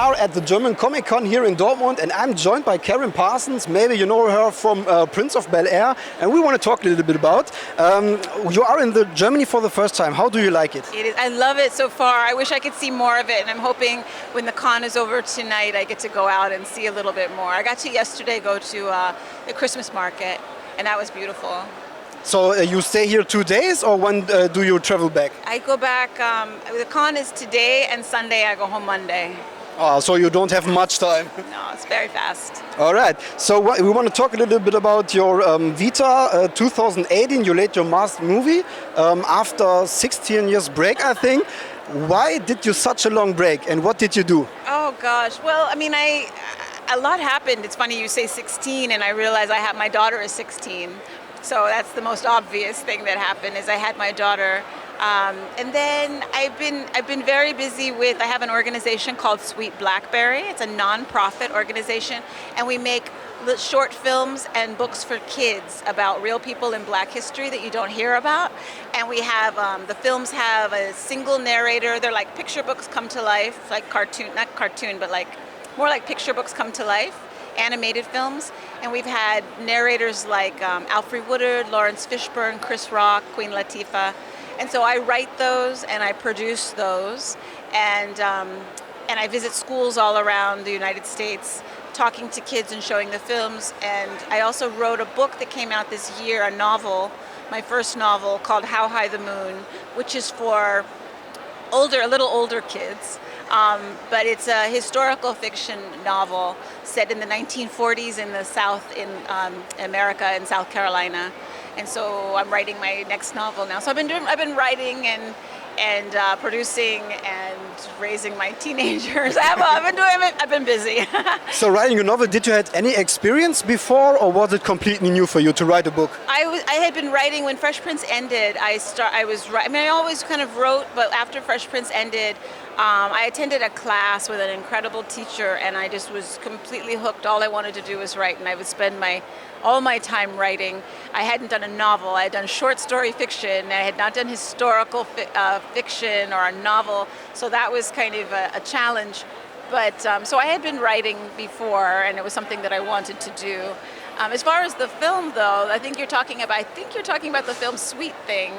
are at the German Comic Con here in Dortmund, and I'm joined by Karyn Parsons. Maybe you know her from Prince of Bel-Air, and we want to talk a little bit about. You are in Germany for the first time. How do you like it? It is, I love it so far. I wish I could see more of it, and I'm hoping when the con is over tonight, I get to go out and see a little bit more. I got to yesterday go to the Christmas market, and that was beautiful. So you stay here 2 days, or when do you travel back? I go back, the con is today and Sunday. I go home Monday. Oh, so you don't have much time. No, it's very fast. All right. So we want to talk a little bit about your Vita. 2018, you made your last movie after 16 years break, I think. Why did you such a long break, and what did you do? Oh gosh. Well, I mean, a lot happened. It's funny you say 16, and I realize my daughter is 16. So that's the most obvious thing that happened is I had my daughter. And then I've been very busy with, I have an organization called Sweet Blackberry. It's a non-profit organization, and we make short films and books for kids about real people in Black history that you don't hear about. And we have, the films have a single narrator. They're like picture books come to life, like not cartoon, but like more like picture books come to life. Animated films, and we've had narrators like Alfre Woodard, Lawrence Fishburne, Chris Rock, Queen Latifah, and so I write those and I produce those, and I visit schools all around the United States, talking to kids and showing the films. And I also wrote a book that came out this year, a novel, my first novel called How High the Moon, which is for a little older kids. But it's a historical fiction novel set in the 1940s in the South, in America, in South Carolina, and so I'm writing my next novel now. So I've been writing and producing and raising my teenagers. I've been busy. So writing a novel, did you have any experience before, or was it completely new for you to write a book? I had been writing when Fresh Prince ended. I always kind of wrote, but after Fresh Prince ended, I attended a class with an incredible teacher, and I just was completely hooked. All I wanted to do was write, and I would spend all my time writing. I hadn't done a novel. I had done short story fiction. I had not done historical fiction or a novel, so that was kind of a challenge. But so I had been writing before, and it was something that I wanted to do. As far as the film, though, I think you're talking about the film Sweet Thing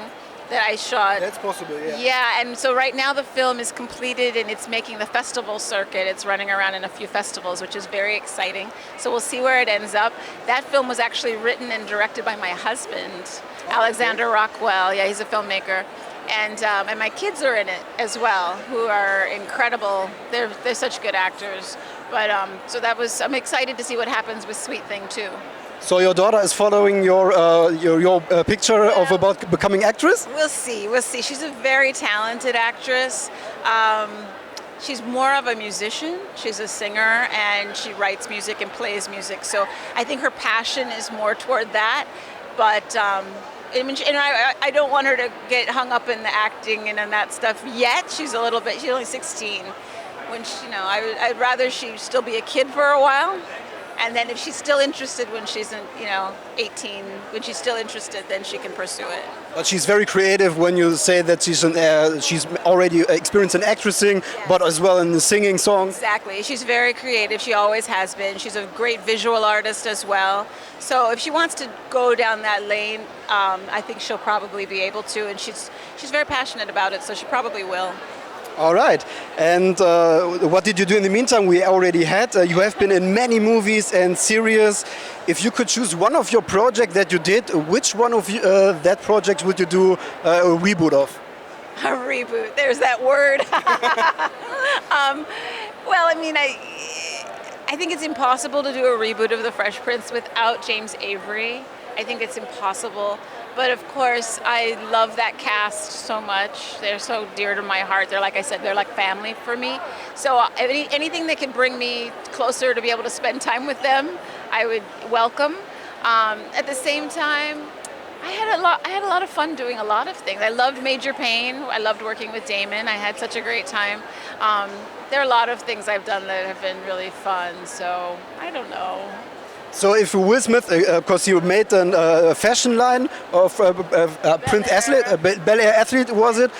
that I shot. That's possible, yeah. Yeah, and so right now the film is completed and it's making the festival circuit. It's running around in a few festivals, which is very exciting. So we'll see where it ends up. That film was actually written and directed by my husband, Alexander Rockwell. Yeah, he's a filmmaker. And my kids are in it as well, who are incredible. They're such good actors. But so I'm excited to see what happens with Sweet Thing too. So your daughter is following your picture of about becoming actress? We'll see. She's a very talented actress. She's more of a musician. She's a singer, and she writes music and plays music. So I think her passion is more toward that. But I don't want her to get hung up in the acting and in that stuff yet. She's only 16. I'd rather she still be a kid for a while. And then if she's still interested when she's 18, when she's still interested, then she can pursue it. But she's very creative when you say that she's already experienced in actressing, yes, but as well in the singing songs. Exactly. She's very creative. She always has been. She's a great visual artist as well. So if she wants to go down that lane, I think she'll probably be able to. And she's very passionate about it, so she probably will. All right. And what did you do in the meantime? We already had. You have been in many movies and series. If you could choose one of your projects that you did, which one of that project would you do a reboot of? A reboot. There's that word. Well, I mean, I think it's impossible to do a reboot of The Fresh Prince without James Avery. I think it's impossible. But of course, I love that cast so much. They're so dear to my heart. Like I said, they're like family for me. So anything that can bring me closer to be able to spend time with them, I would welcome. At the same time, I had a lot of fun doing a lot of things. I loved Major Payne. I loved working with Damon. I had such a great time. There are a lot of things I've done that have been really fun. So I don't know. So if Will Smith, because you made a fashion line of Prince Athlete, Bel-Air Athlete was it?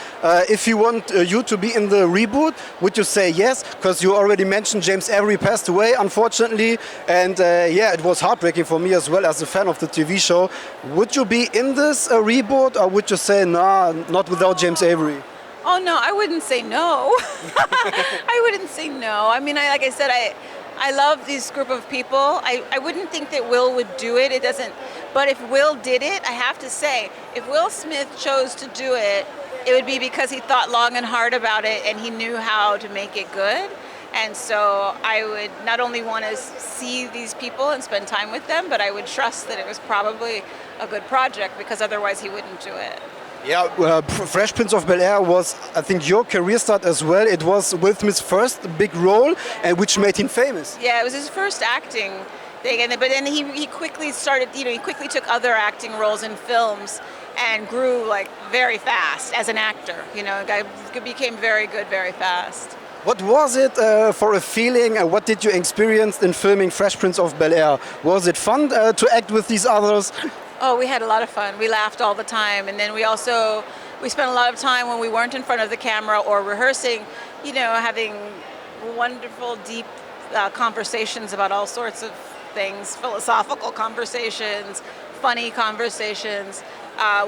If you want you to be in the reboot, would you say yes? Because you already mentioned James Avery passed away, unfortunately, and yeah, it was heartbreaking for me as well as a fan of the TV show. Would you be in this reboot, or would you say nah, not without James Avery? Oh no, I wouldn't say no. I wouldn't say no. I mean, like I said, I love this group of people. I wouldn't think that Will would do it. It doesn't. But if Will did it, I have to say, if Will Smith chose to do it, it would be because he thought long and hard about it and he knew how to make it good. And so I would not only want to see these people and spend time with them, but I would trust that it was probably a good project because otherwise he wouldn't do it. Yeah, Fresh Prince of Bel-Air was, I think, your career start as well. It was Will Smith's first big role, and which made him famous. Yeah, it was his first acting thing, but then he quickly started, he quickly took other acting roles in films and grew like very fast as an actor. Guy became very good very fast. What was it for a feeling? What did you experience in filming Fresh Prince of Bel-Air? Was it fun to act with these others? Oh, we had a lot of fun. We laughed all the time. And then we spent a lot of time when we weren't in front of the camera or rehearsing, having wonderful, deep conversations about all sorts of things, philosophical conversations, funny conversations.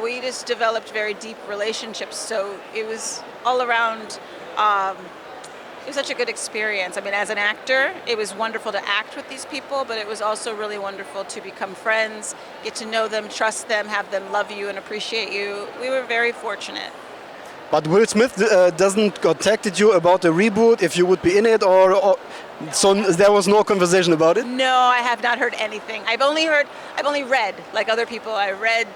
We just developed very deep relationships. So it was all around, it was such a good experience. I mean, as an actor, it was wonderful to act with these people, but it was also really wonderful to become friends, get to know them, trust them, have them love you and appreciate you. We were very fortunate. But Will Smith doesn't contacted you about a reboot, if you would be in it, or so there was no conversation about it? No, I have not heard anything. I've only read, like other people, I read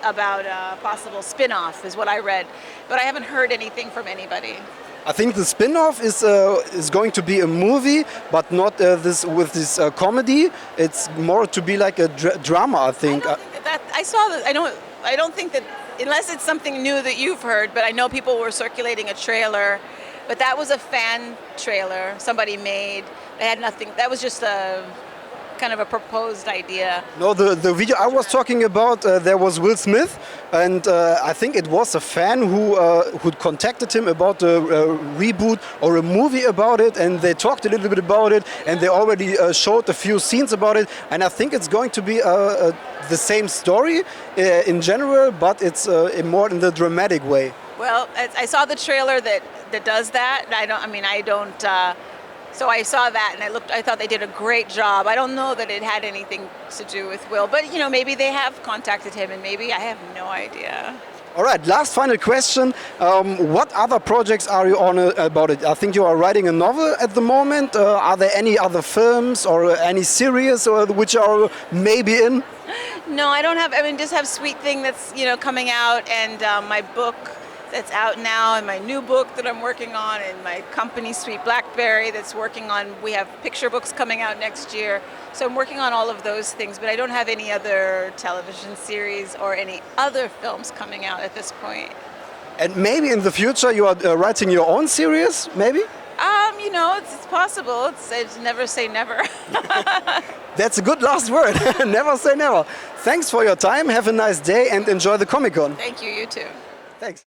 about a possible spin-off is what I read, but I haven't heard anything from anybody. I think the spin-off is going to be a movie, but not this comedy. It's more to be like a drama, I think. I don't think that, unless it's something new that you've heard, but I know people were circulating a trailer, but that was a fan trailer somebody made. They had nothing. That was just a kind of a proposed idea. No, the video I was talking about, there was Will Smith, and I think it was a fan who contacted him about a reboot or a movie about it, and they talked a little bit about it, and they already showed a few scenes about it, and I think it's going to be the same story in general, but it's more in the dramatic way. Well, I saw the trailer that does that. So I saw that and I thought they did a great job. I don't know that it had anything to do with Will, but maybe they have contacted him and maybe I have no idea. All right, last final question. What other projects are you on about it? I think you are writing a novel at the moment. Are there any other films or any series which are maybe in? No, I don't have, just have Sweet Thing that's, coming out and my book that's out now and my new book that I'm working on and my company Sweet Blackberry that's working on, we have picture books coming out next year. So I'm working on all of those things, but I don't have any other television series or any other films coming out at this point. And maybe in the future you are writing your own series, maybe? It's possible. It's never say never. That's a good last word. Never say never. Thanks for your time. Have a nice day and enjoy the Comic-Con. Thank you, you too. Thanks.